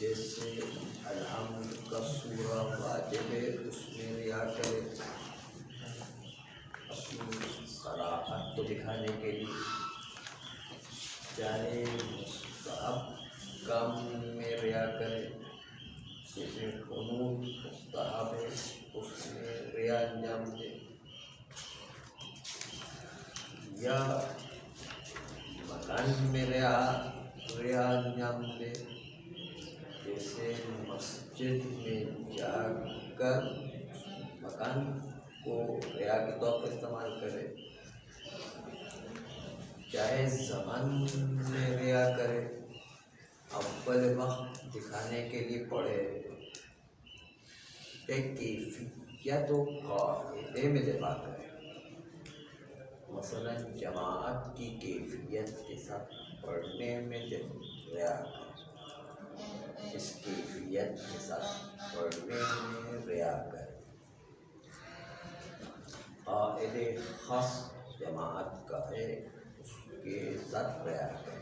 جیسے الحمد کا سورہ واجب ہے، اس میں ریا کرے اپنی قراءت کو دکھانے کے لیے، چاہے مستحب کام میں ریا کرے، جیسے قنوت مستحب ہے اس میں ریا انجام دے، یا مکان میں ریا انجام دے، جیسے مسجد میں جا کر مکان کو ریا کے طور پر استعمال کرے، چاہے زبان میں ریا کرے، اول وقت دکھانے کے لیے پڑھے، ایک کیفیت و قاعدے میں دفاع کرے، مثلا جماعت کی کیفیت کے ساتھ پڑھنے میں ریا کرے، اس کیفیت کے ساتھ پڑھنے میں ریا کرے، قائد خاص جماعت کا ہے اس کے ساتھ ریا کرے۔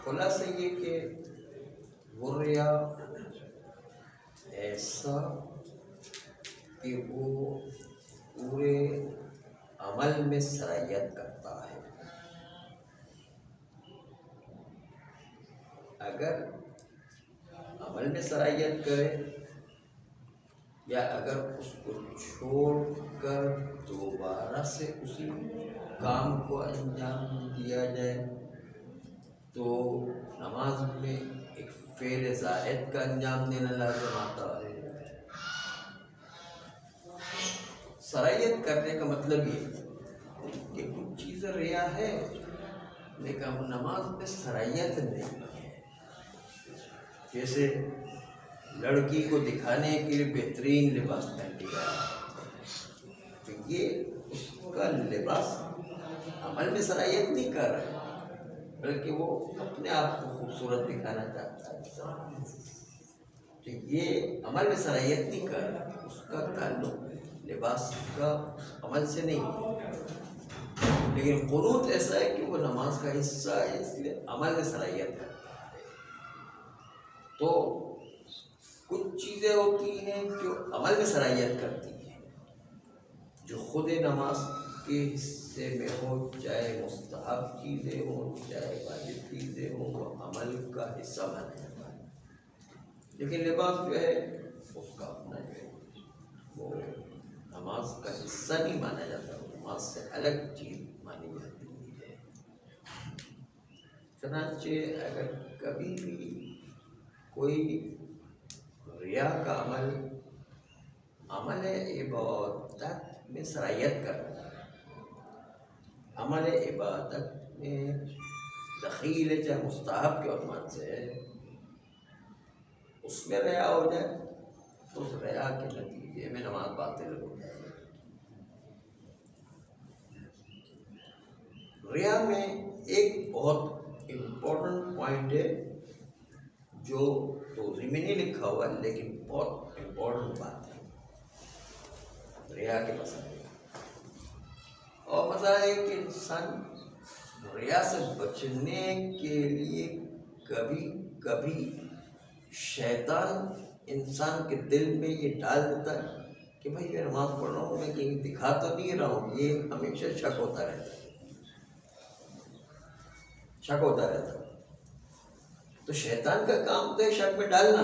خلاصہ یہ کہ وہ ریا ایسا کہ وہ پورے عمل میں سرایت کرتا ہے، اگر عمل میں سرایت کرے یا اگر اس کو چھوڑ کر دوبارہ سے اسی کام کو انجام دیا جائے تو نماز میں ایک فعل زائد کا انجام دینا لازم آتا ہے۔ سرایت کرنے کا مطلب یہ کہ کچھ چیزیں ریا ہے لیکن نماز میں سرایت نہیں ہے، جیسے لڑکی کو دکھانے کے لیے بہترین لباس پہن لیا تو یہ اس کا لباس عمل میں سرایت نہیں کر رہا ہے بلکہ وہ اپنے آپ کو خوبصورت دکھانا چاہتا ہے، تو یہ عمل میں سرایت نہیں کر رہا، اس کا تعلق لباس کا عمل سے نہیں ہے۔ لیکن قنوت ایسا ہے کہ وہ نماز کا حصہ ہے، اس لیے عمل میں سرایت کرتا ہے۔ تو کچھ چیزیں ہوتی ہیں جو عمل میں سرایت کرتی ہیں، جو خود نماز کے حصے میں ہو، چاہے مستحب چیزیں ہوں چاہے واجب چیزیں ہوں، وہ عمل کا حصہ مانا جاتا ہے۔ لیکن لباس جو ہے اس کا اپنا جو ہے وہ نماز کا حصہ نہیں مانا جاتا، نماز سے الگ چیز مانی جاتی ہے۔ چنانچہ اگر کبھی بھی کوئی ریا کا عمل عبادت میں سرایت کرتا ہے، عمل عبادت میں دخیل ہے، چاہے مستحب کے عنوان سے ہے، اس میں ریا ہو جائے تو اس ریا کے نتیجے میں نماز باطل ہو جائے۔ ریا میں ایک بہت امپورٹنٹ پوائنٹ ہے جو توضیح میں نہیں لکھا ہوا لیکن بہت امپورٹنٹ بات ہے ریا کے مسئلے، اور مسئلہ ہے کہ انسان ریا سے بچنے کے لیے کبھی کبھی شیطان انسان کے دل میں یہ ڈال دیتا ہے کہ بھائی میں نماز پڑھ رہا ہوں، میں کہیں دکھا تو نہیں رہا ہوں، یہ ہمیشہ شک ہوتا رہتا ہے، شک ہوتا رہتا ہے۔ تو شیطان کا کام تو ہے شک میں ڈالنا،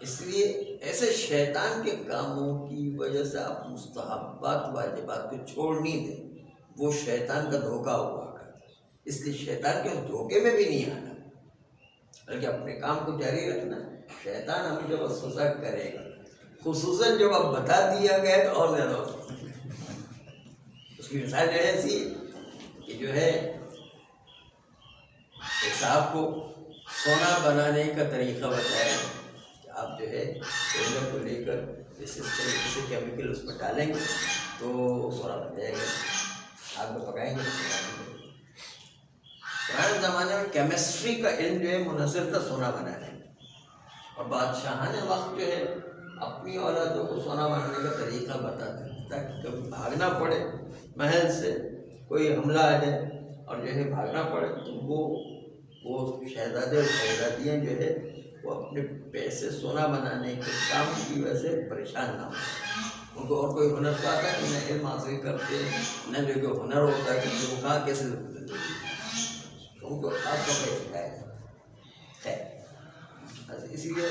اس لیے ایسے شیطان کے کاموں کی وجہ سے آپ مستحبات واجبات کو چھوڑ نہیں دیں، وہ شیطان کا دھوکہ ہوا کرتا ہے، اس لیے شیطان کے اس دھوکے میں بھی نہیں آنا بلکہ اپنے کام کو جاری رکھنا۔ شیطان ہمیں جب وسوسہ کرے گا، خصوصاً جب اب بتا دیا گیا تو اور زیادہ ہوتا ہے۔ اس کی مثال جو ہے ایسی کہ جو ہے ایک صاحب کو سونا بنانے کا طریقہ بتایا کہ آپ جو ہے سونے کو لے کر جیسے اس طریقے سے کیمیکل اس میں ڈالیں گے تو سونا بن جائے گا، آگ میں پکائیں گے۔ پرانے زمانے میں کیمسٹری کا علم جو ہے منحصر تھا سونا بنانے میں، اور بادشاہان وقت جو ہے اپنی اولادوں کو سونا بنانے کا طریقہ بتاتے تھے تاکہ کبھی بھاگنا پڑے محل سے، کوئی حملہ آ جائے اور جو ہے بھاگنا پڑے تو وہ وہ شہزادے اور شہزادیاں جو ہے وہ اپنے پیسے سونا بنانے کے کام کی وجہ سے پریشان نہ ہو. ان کو اور کوئی ہنر تو آتا کہ نہ علم حاصل کرتے نہ جو کہ ہنر ہوتا کہ وہ کہاں کیسے ان کو آپ کا پیسہ سکھایا ہے. اسی لیے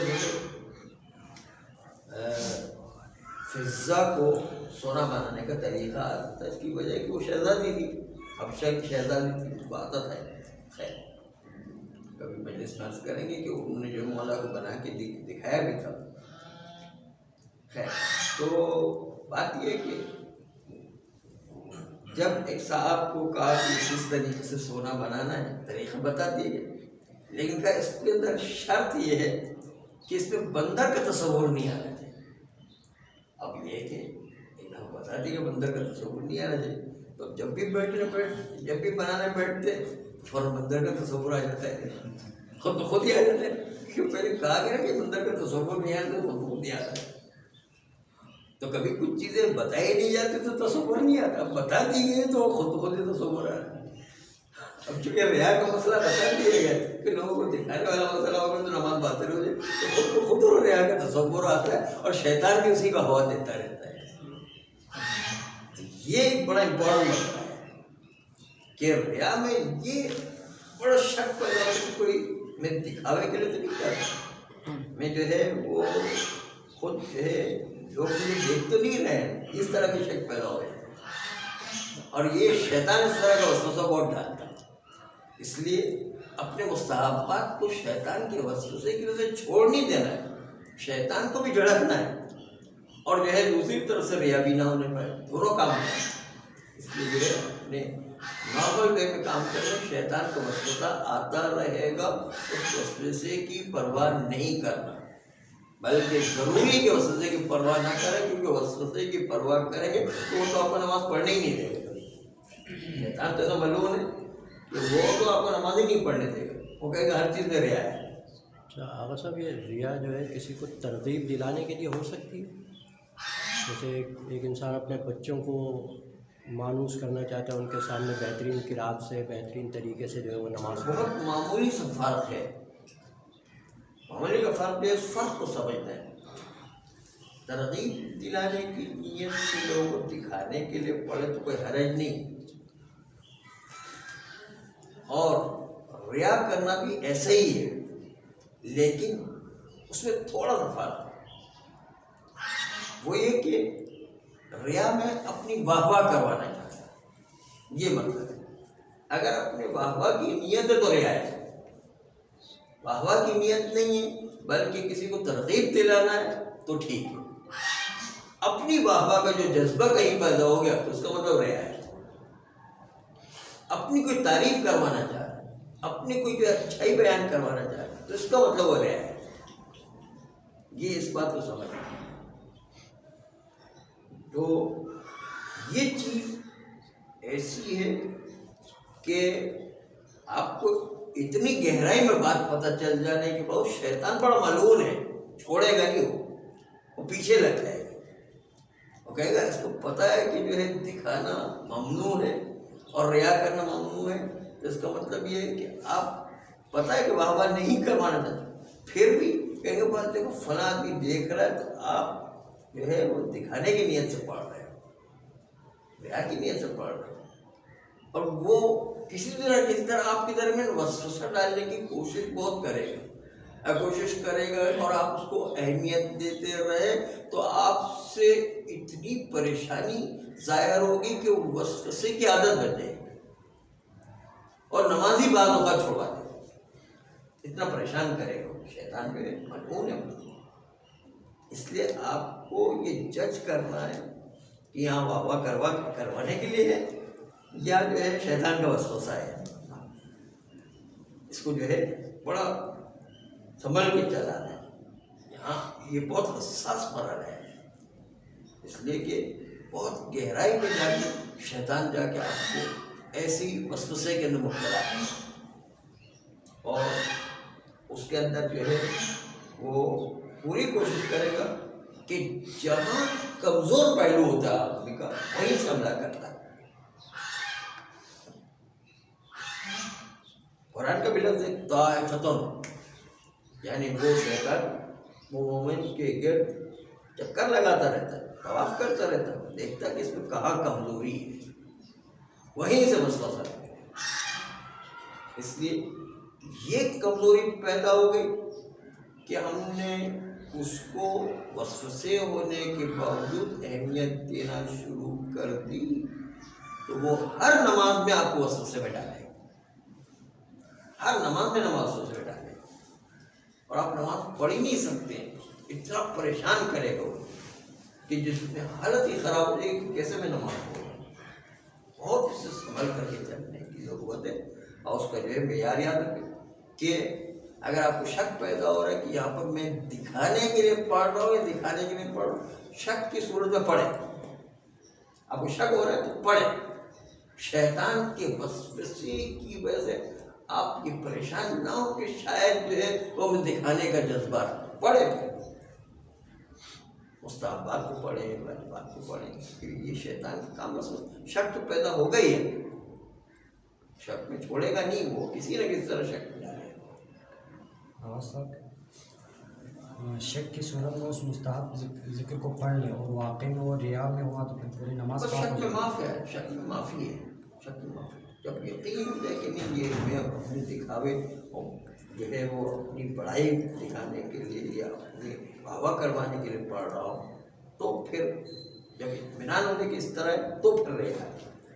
فضہ کو سونا بنانے کا طریقہ آتا تھا. اس کی وجہ کہ وہ شہزادی تھی، حبشہ کی شہزادی تھی، اس کو آتا تھا. خیر کبھی مجلس میں عرض کریں گے کہ انہوں نے جو مولا کو بنا کے دکھایا بھی تھا. خیر تو بات یہ کہ جب ایک صاحب کو کہا کہ کس طریقے سے سونا بنانا ہے، طریقہ بتا دیے گئے، لیکن اس کے اندر شرط یہ ہے کہ اس میں بندر کا تصور نہیں آنا چاہیے. اب یہ کہ انہوں بتا دیا کہ بندر کا تصور نہیں آنا چاہیے، تو جب بھی بنانے بیٹھتے فوراً بندر کا تصور آ جاتا ہے، خود ہی آ جاتا ہے. کیوں پہلے کہا گیا کہ بندر کا تصور نہیں آتا، خود ہی آتا ہے. تو کبھی کچھ چیزیں بتائی نہیں جاتی تو تصور نہیں آتا، اب بتا دی گئی تو خود ہی تصور آ رہا ہے. اب چونکہ ریا کا مسئلہ بتا دیا گیا کہ لوگوں کو دکھانے والا مسئلہ ہوگا تو نماز باطل ہو جائے، تو خود ریا کا تصور آتا ہے اور شیطان بھی اسی کا ہوا دیتا رہتا ہے. یہ ایک بڑا امپورٹنٹ مسئلہ ہے کہ ریا میں یہ بڑا شک پیدا ہو کہ کوئی میں دکھاوے کے لیے تو نہیں کرتا، میں جو ہے وہ خود جو ہے لوگ مجھے دیکھ تو نہیں رہے، اس طرح کی شک پیدا ہو جائے. اور یہ شیطان اس طرح کا وسوسہ بہت ڈالتا ہے. اس لیے اپنے مستحبات کو شیطان کے وسوسے کی وجہ سے چھوڑ نہیں دینا ہے، شیطان کو بھی جھڑکنا ہے، اور جو ہے دوسری طرف سے ریا بھی نہ ہونے پائے، دونوں کام ہے. اس لیے جو ہے اپنے نارمل وے میں کام کرنے، شیطان کا وسوسہ آتا رہے گا، اس وسوسے کی پرواہ نہیں کرنا، بلکہ ضروری کہ وسوسے کی پرواہ نہ کرے، کیونکہ وسوسے کی پرواہ کریں گے تو وہ تو آپ کو نماز پڑھنے ہی نہیں دے گا. شیطان تو ایسا ملعون ہے کہ وہ تو آپ کو نماز ہی نہیں پڑھنے دے گا، وہ کہے گا ہر چیز میں ریا ہے. اچھا آغا صاحب، یہ ریا جو ہے کسی کو ترغیب دلانے کے لیے ہو سکتی ہے؟ جیسے ایک انسان اپنے بچوں کو مانوس کرنا چاہتا ہے، ان کے سامنے بہترین قرات سے بہترین طریقے سے جو ہے وہ نماز بہت معمولی سا فرق ہے. معمولی کا فرق ہے، اس فرق کو سمجھنا ہے. ترغیب دلانے کی نیت سے لوگوں کو دکھانے کے لیے پڑھے تو کوئی حرج نہیں، اور ریا کرنا بھی ایسے ہی ہے، لیکن اس میں تھوڑا سا فرق ہے. وہ یہ کہ ریا میں اپنی واہ واہ کروانا چاہتا ہے، یہ مطلب ہے. اگر اپنے واہ واہ کی نیت ہے تو ریا ہے. واہ واہ کی نیت نہیں ہے بلکہ کسی کو ترغیب دلانا ہے تو ٹھیک ہے. اپنی واہ واہ کا جو جذبہ کہیں پیدا ہو گیا تو اس کا مطلب ریا ہے. اپنی کوئی تعریف کروانا چاہ رہا ہے، اپنی کوئی جو اچھائی بیان کروانا چاہ رہا ہے تو اس کا مطلب وہ ریا ہے. یہ اس بات کو سمجھنا ہے. تو یہ چیز ایسی ہے کہ آپ کو اتنی گہرائی میں بات پتہ چل جانے کے بعد شیطان بڑا ملعون ہے، چھوڑے گا نہیں، وہ پیچھے لگ جائے گا. وہ کہے گا اس کو پتہ ہے کہ جو ہے دکھانا ممنوع ہے اور ریا کرنا ممنوع ہے، تو اس کا مطلب یہ ہے کہ آپ پتہ ہے کہ واہ واہ نہیں کروانا چاہتے، پھر بھی کہیں گے بات دیکھو فلاں آدمی دیکھ رہا ہے تو آپ جو ہے وہ دکھانے کی نیت سے پڑھ رہے ہو، ریا کی نیت سے پڑھ رہے ہو. اور وہ کسی طرح آپ کے درمیان وسوسہ ڈالنے کی کوشش بہت کرے گا، اور آپ اس کو اہمیت دیتے رہے تو آپ سے اتنی پریشانی ظاہر ہوگی کہ وسوسے کی عادت بن جائے گی اور نمازی بعض اوقات چھوڑا دے گا. اتنا پریشان کرے گا شیطان جو ہے ملعون ہے. اس لیے آپ کو یہ جج کرنا ہے کہ یہاں واہ واہ کروانے کے لیے ہے یا جو ہے شیطان کا وسوسہ ہے. اس کو جو ہے بڑا سنبھل کے چلانا ہے. یہاں یہ بہت حساس مرحلہ ہے، اس لیے کہ بہت گہرائی میں جا کے شیطان جا کے آپ کو ایسی وسوسے کے اندر مبتلا ہے اور اس کے اندر جو ہے وہ پوری کوشش کرے گا کہ جہاں کمزور پہلو ہوتا ہے آدمی کا وہیں سے حملہ کرتا ہے. قرآن کا بھی لفظ ہے طائفتن، یعنی وہ شیطان وہ مومن کے گرد چکر لگاتا رہتا ہے، طواف کرتا رہتا ہے، دیکھتا ہے کہ اس میں کہاں کمزوری ہے، وہیں سے وسوسہ ہے۔ اس لیے یہ کمزوری پیدا ہو گئی کہ ہم نے اس کو وسوسے ہونے کے باوجود اہمیت دینا شروع کر دی، تو وہ ہر نماز میں آپ کو وسوسے میں ڈالے گا، ہر نماز میں وسوسے میں ڈالے گا، اور آپ نماز پڑھ ہی نہیں سکتے، اتنا پریشان کرے گا وہ کہ جس میں حالت ہی خراب ہو جائے گی کہ کیسے میں نماز پڑھوں۔ بہت اس سے سنبھل کر کے چلنے کی ضرورت ہے، اور اس کا جو ہے معیار یاد رکھیں کہ اگر آپ کو شک پیدا ہو رہا ہے کہ یہاں پر میں دکھانے کے لیے پڑھ رہا ہوں یا دکھانے کے لیے پڑھ رہا ہوں، شک کی صورت میں پڑھیں۔ آپ کو شک ہو رہا ہے تو پڑھیں۔ شیطان کے وسوسے کی وجہ سے آپ یہ پریشان نہ ہو کہ شاید جو ہے وہ میں دکھانے کا جذبہ پڑھیں، مستحبات کو پڑھیں، واجبات کو پڑھیں، کہ یہ شیطان کا کام ہے۔ شک تو پیدا ہو گئی ہے، شک میں چھوڑے گا نہیں، وہ کسی نہ کسی طرح شک میں ڈالے گا۔ شک کی صورت میں اس مستحب ذکر کو پڑھ لے اور واقع میں وہ ریا میں ہوا تو پھر پوری نماز شک میں معاف ہے، شک میں معافی ہے، شک میں معافی۔ جب یقین ہو جائے کہ نہیں یہ میں اپنے دکھاوے جو ہے وہ اپنی پڑھائی دکھانے کے لیے یا اپنی واہ کروانے کے لیے پڑھ رہا ہوں، تو پھر جب اطمینان ہونے کی اس طرح ہے تو پھر رہے گا۔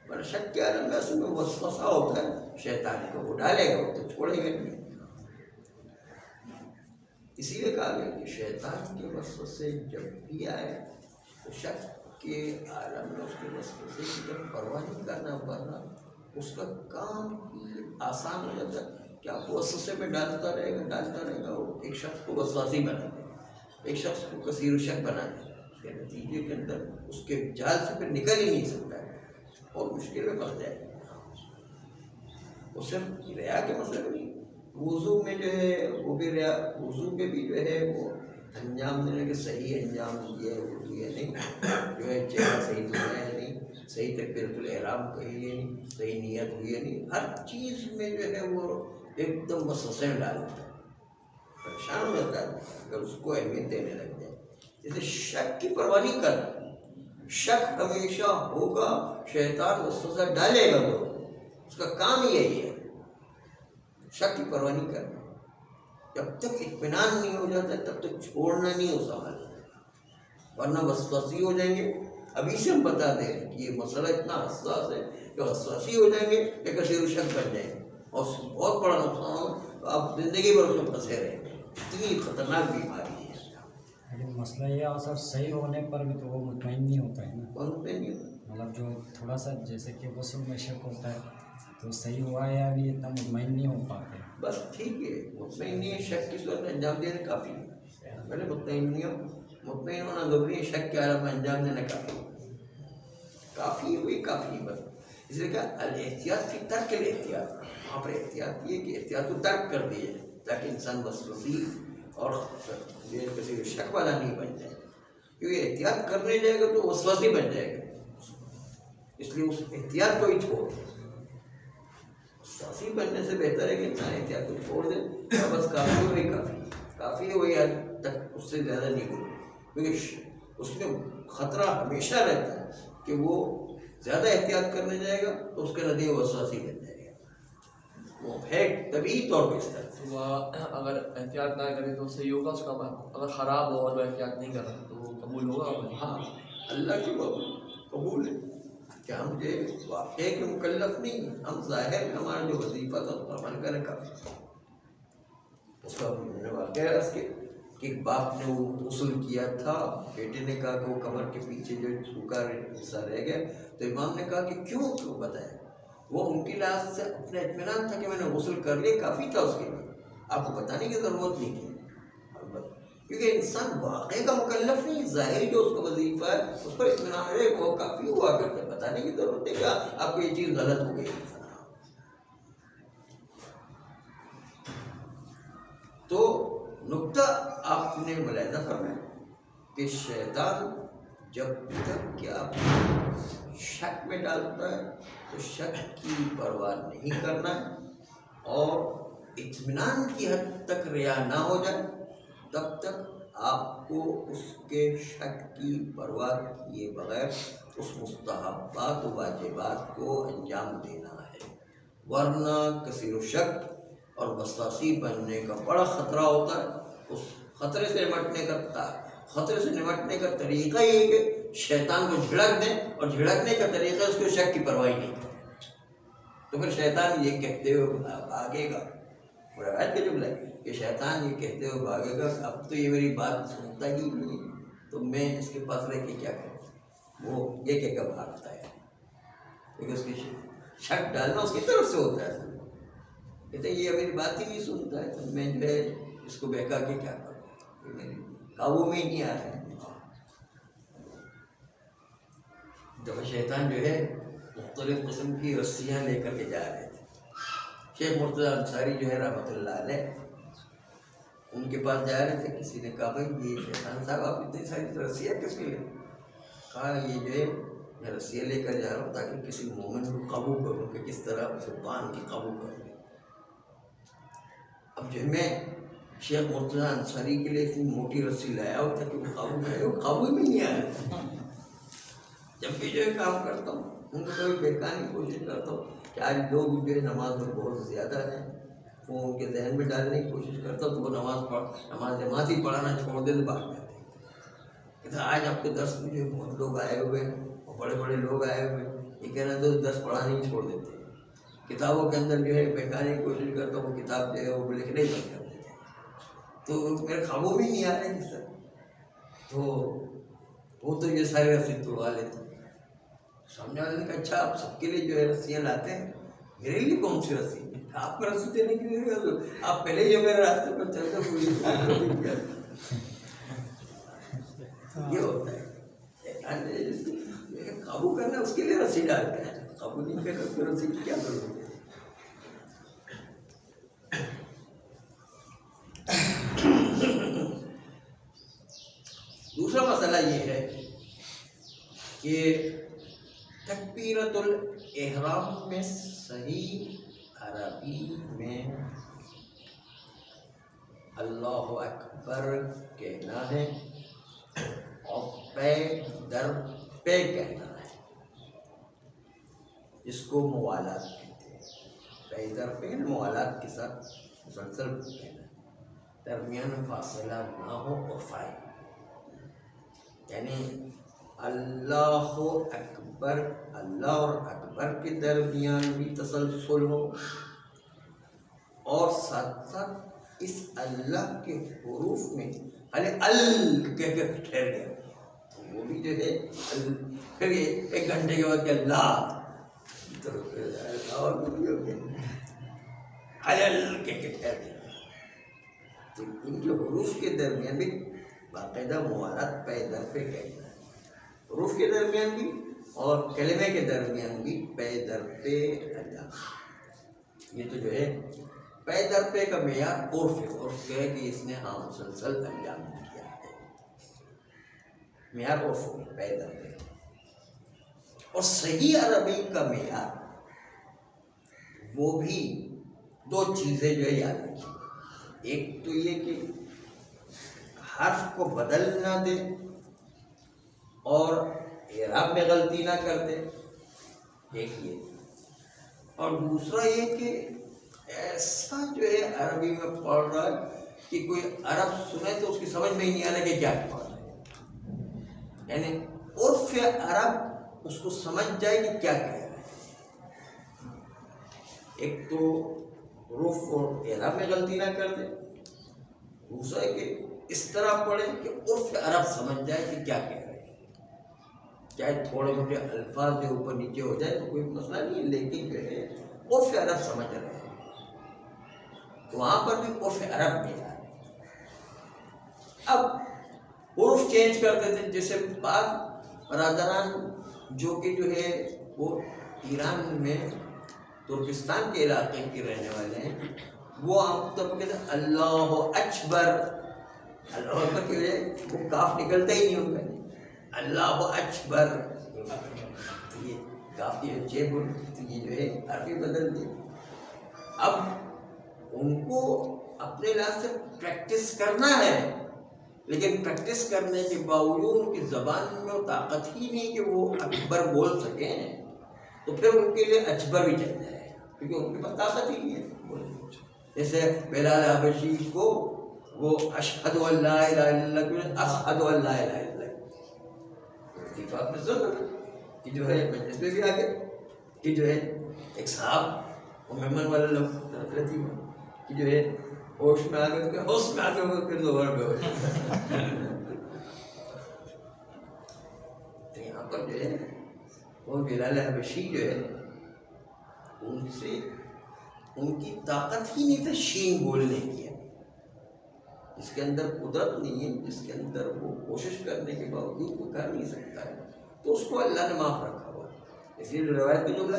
پر شک کے عالم میں اصل میں وسوسہ ہوتا ہے شیطان کو، وہ ڈالے گا، وہ تو چھوڑے گا نہیں۔ اسی لیے کہا گیا کہ شیطان کے وسوسے جب بھی آئے تو شک کے عالم میں اس کے وسوسے کی جب پرواہ نہیں کرنا، ورنہ اس کا کام ہی آسان ہو جاتا ہے کہ آپ وسوسے میں ڈالتا رہے گا، وہ ایک شخص کو وسواسی بنا دے، ایک شخص کو کثیر الشک بنا دے، اس کے نتیجے کے اندر اس کے جال سے پھر نکل ہی نہیں سکتا ہے اور مشکل میں پھنس جائے گا۔ وہ صرف ریا کے مسئلے میں نہیں، وضو میں جو ہے وہ بھی ریا، وضو میں بھی جو ہے وہ انجام دینے کے صحیح انجام یہ ہے، وضو یہ نہیں جو ہے چہرہ صحیح تو ہے نہیں، صحیح تکبیرۃ الاحرام کہی ہے نہیں، صحیح نیت ہوئی ہے نہیں، ہر چیز میں جو ہے وہ ایک دم وسوسے میں ڈال دیتا ہے، پریشان ہو جاتا ہے اگر اس کو اہمیت دینے لگ جائے۔ جیسے شک کی پرواہ نہیں کرنا، شک ہمیشہ ہوگا، شیطان وسوسہ ڈالے گا، وہ اس کا کام ہی یہی ہے، شک کی پرواہ نہیں کرنا۔ جب تک اطمینان نہیں ہو جاتا تب تک چھوڑنا نہیں ہو سنبھالنا، ورنہ وسواسی ہو جائیں گے۔ ابھی سے ہم بتا دیں کہ یہ مسئلہ اتنا حساس ہے کہ وسواسی ہو جائیں گے یا کثیر شک بن جائیں گے اور اس سے بہت بڑا نقصان ہو، تو آپ زندگی بھر اس میں پھنسے رہیں گے۔ اتنی خطرناک بیماری ہے۔ لیکن مسئلہ یہ ہے سر، صحیح ہونے پر بھی تو وہ مطمئن نہیں ہوتا ہے نا، کون مطمئن نہیں ہوتا؟ مطلب جو تھوڑا سا جیسے کہ غسل میں شک ہوتا ہے تو صحیح ہوا ہے یا نہیں، اتنا مطمئن نہیں ہو پاتے۔ بس ٹھیک ہے، مطمئن نہیں ہے، شک کی صورت میں انجام دینا کافی ہے۔ پہلے مطمئن نہیں ہو، مطمئن ہونا ضروری ہے، شک کے عالم میں انجام دینا کافی ہوئی کافی بس۔ اس لیے کہ الاحتیاط فی ترک الاحتیاط، وہاں پر احتیاط یہ کہ احتیاط کو ترک کر دیے تاکہ انسان وسوسی اور کسی شک والا نہیں بن جائے، کیونکہ احتیاط کرنے جائے گا تو وسواسی بن جائے گا، اس لیے اس احتیاط کو ہی چھوڑ دیں۔ وسواسی بننے سے بہتر ہے کہ انسان احتیاط کو چھوڑ دے، بس کافی ہے وہی کافی ہے وہی حد تک، اس سے زیادہ نہیں ہوگی، کیونکہ اس میں خطرہ ہمیشہ رہتا ہے کہ وہ زیادہ احتیاط کرنے جائے گا تو اس کا نتیجہ وسواسی بن جائے گا، وہ ہے طبیعی طور پہ اس طرح۔ وہ اگر احتیاط نہ کرے تو صحیح ہوگا اس کا عمل، اگر خراب ہو اور وہ احتیاط نہیں کر رہا تو وہ قبول ہوگا عمل؟ ہاں، اللہ کی قبول ہے کہ ہم جو واقعے کے مکلف نہیں، ہم ظاہر میں ہمارا جو وظیفہ تھا اس پر عمل کرنے کا۔ اس کا واقعہ ہے کہ ایک باپ نے وہ غسل کیا تھا، بیٹے نے کہا کہ وہ کمر کے پیچھے جو سوکھا حصہ رہ گیا، تو امام نے کہا کہ کیوں بتایا؟ وہ ان کی لحاظ سے اپنا اطمینان تھا کہ میں نے غسل کر لیا، کافی تھا اس کے لیے، آپ کو بتانے کی ضرورت نہیں تھی، کیونکہ انسان واقعے کا مکلف نہیں، ظاہری جو اس کا وظیفہ ہے اس پر اطمینان ہے، وہ کافی ہوا کرتا ہے، بتانے کی ضرورت ہے کہ آپ کو یہ چیز غلط ہو گئی۔ تو نقطہ آپ نے ملاحظہ فرمایا کہ شیطان جب تک کہ آپ شک میں ڈالتا ہے تو شک کی پرواہ نہیں کرنا ہے، اور اطمینان کی حد تک ریا نہ ہو جائے تب تک آپ کو اس کے شک کی پرواہ کیے بغیر اس مستحبات و واجبات کو انجام دینا ہے، ورنہ کثیر و شک اور وسواسی بننے کا بڑا خطرہ ہوتا ہے۔ اس خطرے سے نمٹنے کا طریقہ یہ ہے کہ شیطان کو جھڑک دیں، اور جھڑکنے کا طریقہ اس کو شک کی پرواہ نہیں کرے، تو پھر شیطان یہ کہتے ہوئے بھاگے گا، روایت کا جملہ ہے کہ شیطان یہ کہتے ہوئے بھاگے گا اب تو یہ میری بات سنتا ہی نہیں، تو میں اس کے پاس رہ کے کیا کروں، وہ یہ کہہ کر بھاگتا ہے، کیونکہ اس کی شک ڈالنا اس کی طرف سے ہوتا ہے، کہتے ہیں یہ میری بات ہی نہیں سنتا ہے، تو میں جو ہے اس کو بہکا کے کیا کروں، میری قابو میں ہی نہیں آ رہا ہے۔ جب شیطان جو ہے مختلف قسم کی رسیاں لے کر کے جا رہے تھے، شیخ مرتضیٰ انصاری جو ہے رحمۃ اللہ علیہ ان کے پاس جا رہے تھے، کسی نے کہا بھائی یہ شیطان صاحب آپ اتنی ساری رسیاں کس کے لیے؟ کہا یہ جو ہے میں رسیاں لے کر جا رہا ہوں تاکہ کسی مومن کو قابو کروں کہ کس طرح اسے باندھ کے قابو کروں۔ اب جو میں شیخ مرتضیٰ انصاری کے لیے اتنی موٹی رسی لایا ہوں تاکہ وہ قابو میں آئے، وہ قابو میں نہیں آ رہا۔ جب بھی جو ہے کام کرتا ہوں ان کو کبھی بہکانے کی کوشش کرتا ہوں کہ آج لوگ جو ہے نماز میں بہت زیادہ ہیں، وہ ان کے ذہن میں ڈالنے کی کوشش کرتا ہوں تو وہ نماز جماعت ہی پڑھانا چھوڑ دے تو بھاگ جاتے ہیں۔ کہتا آج آپ کے درس میں جو ہے بہت لوگ آئے ہوئے ہیں اور بڑے بڑے لوگ آئے ہوئے ہیں، یہ کہہ رہے تو درس پڑھانے ہی چھوڑ دیتے ہیں۔ کتابوں کے اندر جو ہے بہکانے کی کوشش کرتا ہوں، وہ کتاب جو ہے وہ لکھنے ہی بند کر دیتے ہیں، تو میرے خوابوں میں ہی نہیں آ رہے جس طرح، تو وہ تو یہ سارے رسی توڑوا لیتے ہیں۔ سامنے والے نے کہا اچھا آپ سب کے لیے جو ہے رسیاں لاتے ہیں، میرے لیے کون سی رسی؟ آپ کو رسی دینے کے لیے آپ پہلے جو میرے راستے پر چلتے ہوئے یہ ہوتا ہے قابو کرنا، اس کے لیے رسی ڈالتے ہیں، قابو نہیں کرنا اس کو رسی کی کیا ضرورت ہے؟ دوسرا مسئلہ یہ ہے کہ تکبیرۃ الاحرام میں صحیح عربی میں اللہ اکبر کہنا ہے اور پے در پے کہنا ہے، اس کو موالات کہتے ہیں، پے در پے موالات کے ساتھ مسلسل کہنا ہے، درمیان میں فاصلہ نہ ہو اور فائل، یعنی اللہ اکبر، اللہ اور اکبر کے درمیان بھی تسلسل ہو اور ساتھ ساتھ اس اللہ کے حروف میں کہہ کے ٹھہر گیا، وہ بھی جو ہے پھر ایک گھنٹے کے بعد کہ اللہ اور کہہ کے ٹھہر گیا، تو ان کے حروف کے درمیان بھی باقاعدہ موالات پے در پے کہنا ہے، حروف کے درمیان بھی اور کلمے کے درمیان بھی پے در پے اللہ۔ یہ تو جو ہے پے در پے کا معیار عرف ہے، عرف ہے کہ اس نے ہاں مسلسل انجام کیا ہے، معیار عرف ہو پے در پے، اور صحیح عربی کا معیار وہ بھی دو چیزیں جو ہے یاد رکھیں، ایک تو یہ کہ حرف کو بدل نہ دے اور اعراب میں غلطی نہ کر دے، ایک یہ، اور دوسرا یہ کہ ایسا جو ہے عربی میں پڑھ رہا ہے کہ کوئی عرب سنے تو اس کی سمجھ میں ہی نہیں آنا کہ کیا پڑھ رہا ہے، یعنی عرف عرب اس کو سمجھ جائے کہ کیا کہہ رہا ہے، ایک تو حروف اور اعراب میں غلطی نہ کر دے، دوسرا ہے کہ اس طرح پڑھے کہ عرف عرب سمجھ جائے کہ کیا کہہ رہے ہیں، چاہے تھوڑے موٹے الفاظ جو اوپر نیچے ہو جائے تو کوئی مسئلہ نہیں ہے، لیکن جو ہے عرف عرب سمجھ رہے ہیں، تو وہاں پر بھی عرف عرب میں آ رہے ہیں۔ اب حروف چینج کر دیتے ہیں، جیسے بعض برادران جو کہ جو ہے وہ ایران میں ترکستان کے علاقے کے رہنے والے ہیں، وہ عام طور پر کہتے ہیں اللہ اکبر، اللہ اکبر کی وجہ وہ کاف نکلتا ہی نہیں ہوگا، اللہ اکبر، یہ کاف کی جو چیب یہ جو ہے عربی بدل دی۔ اب ان کو اپنے لحاظ سے پریکٹس کرنا ہے، لیکن پریکٹس کرنے کے باوجود ان کی زبان میں وہ طاقت ہی نہیں کہ وہ اکبر بول سکیں، تو پھر ان کے لیے اجبر بھی چل جائے، کیونکہ ان کے پاس طاقت ہی نہیں ہے بولنے کی۔ جیسے بلال حبشی کو وہ اشہد ان لا الہ الا اللہ کو اشہد ان لا الہ الا اللہ کی بات میں سن کہ جو ہے مجلس میں بھی آ گئے کہ جو ہے ایک صاحب وہ مہمان والا لوگ رہتی کہ جو ہے ہوش میں آ گئے، ہوش میں آ گئے پھر دوبارہ بے ہوش۔ یہاں پر جو ہے وہ بلال حبشی جو ہے ان سے ان کی طاقت ہی نہیں تھا شین بولنے کی، جس کے اندر قدرت نہیں ہے، جس کے اندر وہ کوشش کرنے کے باوجود وہ کر نہیں سکتا ہے، تو اس کو اللہ نے معاف رکھا ہوا ہے۔ اس لیے روایت میں جملہ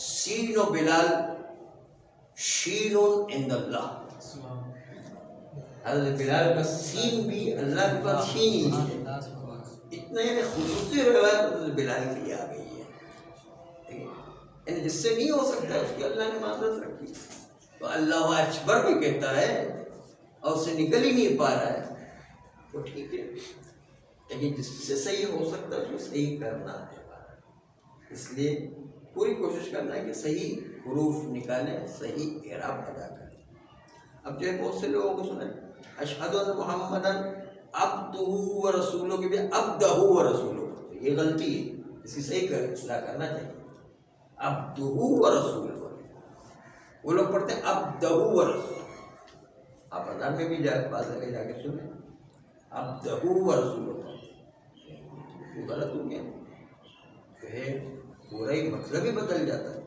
سین و بلال شین عند اللہ، حضرت بلال کا سین بھی اللہ کے پاس شین ہی ہے، اتنا یعنی خصوصی روایت حضرت بلال کے لیے آ گئی ہے، یعنی جس سے نہیں ہو سکتا اس کی اللہ نے معذرت رکھی، تو اللہ اکبر بھی کہتا ہے اور اسے نکل ہی نہیں پا رہا ہے، تو ٹھیک ہے، لیکن جس سے صحیح ہو سکتا ہے اس کو صحیح کرنا ہے، اس لیے پوری کوشش کرنا ہے کہ صحیح حروف نکالیں، صحیح اعراب ادا کریں۔ اب جو ہے بہت سے لوگوں کو سنیں اشہد ان محمدن عبدہ و رسولہ کے بھی عبدہ و رسولہ، یہ غلطی ہے، اس کی صحیح اصلاح کرنا چاہیے، عبدہ و رسولہ، وہ لوگ پڑھتے ہیں عبدہ و رسولہ، آپ اذان میں بھی بعض جگہ جا کے سنیں عبدہ و رسولہ، وہ غلط ہو گیا، جو ہے پورا ہی مطلب ہی بدل جاتا ہے۔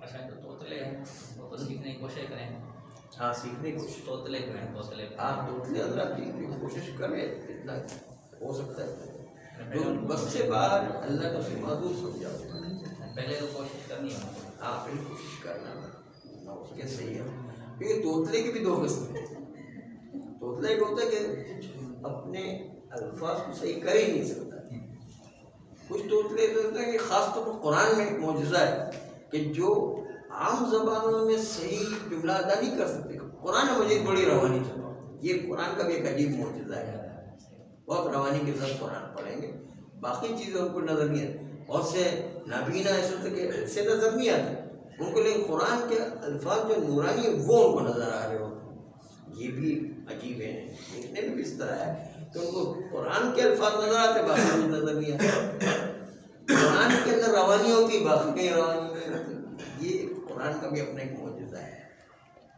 اچھا تو توتلے ہیں وہ تو سیکھنے کی کوشش کریں، ہاں سیکھنے کی کوشش، توتلے کریں، توتلے ہاں توتلے حضرات کی کوشش کریں جتنا ہو سکتا ہے، جو بس سے باہر اللہ کا سے معذور سمجھاؤ، پہلے تو کوشش کرنی ہے، ہاں پھر کوشش کرنا نہ ہو سکے صحیح ہے، کیونکہ توتلے کی بھی دو قسم ہیں، توتلا ایک ہوتا ہے کہ اپنے الفاظ کو صحیح کر ہی نہیں سکتا، کچھ توتلے ہوتے ہیں کہ خاص طور پر قرآن میں ایک معجزہ ہے کہ جو عام زبانوں میں صحیح جملہ ادا نہیں کر سکتے، قرآن مجید بڑی روانی زبان، یہ قرآن کا بھی ایک عجیب معجزہ ہے، بہت روانی کے ساتھ قرآن پڑھیں گے، باقی چیزیں ان کو نظر نہیں آتی، بہت سے نابینا ایسے ہوتے کہ ایسے نظر نہیں آتے ان کو، لیکن قرآن کے الفاظ جو نورانی ہیں وہ ان کو نظر آ رہے ہوتے ہیں، یہ بھی عجیب ہے، دیکھنے میں بھی اس طرح ہے کہ ان کو قرآن کے الفاظ نظر آتے باقی میں نظر نہیں آتے، قرآن کے اندر روانی ہوتی باقی کہیں روانی نہیں ہوتی، یہ قرآن کا بھی اپنا ایک معجزہ ہے۔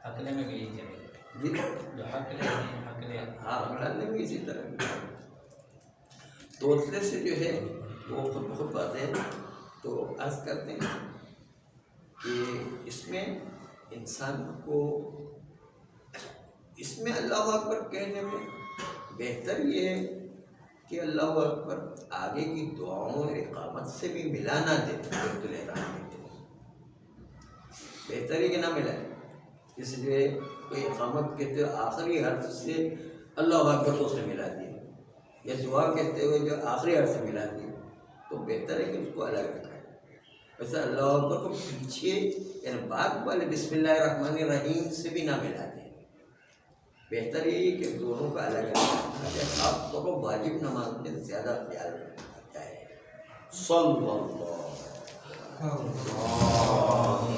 عقلے میں بھی یہی چلے، جی جو عقلے ہیں عقلے، ہاں قرآن میں بھی اسی طرح، توتلے سے جو ہے وہ خود بخود باتیں ہیں، تو عرض کرتے ہیں کہ اس میں انسان کو اس میں اللہ اکبر کہنے میں بہتر یہ ہے کہ اللہ اکبر آگے کی دعاؤں اور اقامت سے بھی ملا نہ دے، بہتر ہی کہ نہ ملائے، جیسے جو ہے کوئی اقامت کہتے ہوئے آخری حرف سے اللہ اکبر کو اس نے ملا دیا، یا دعا کہتے ہوئے جو آخری حرف سے ملا دیا، تو بہتر ہے کہ اس کو الگ رکھا ہے، ویسے اللہ اکبر کو پیچھے یعنی بعد والے بسم اللہ الرحمن الرحیم سے بھی نہ ملا دیں، بہتر یہی کہ دونوں کا الگ ہے، خاص طور پر واجب نماز میں زیادہ خیال رکھنا چاہیے۔ صلی اللہ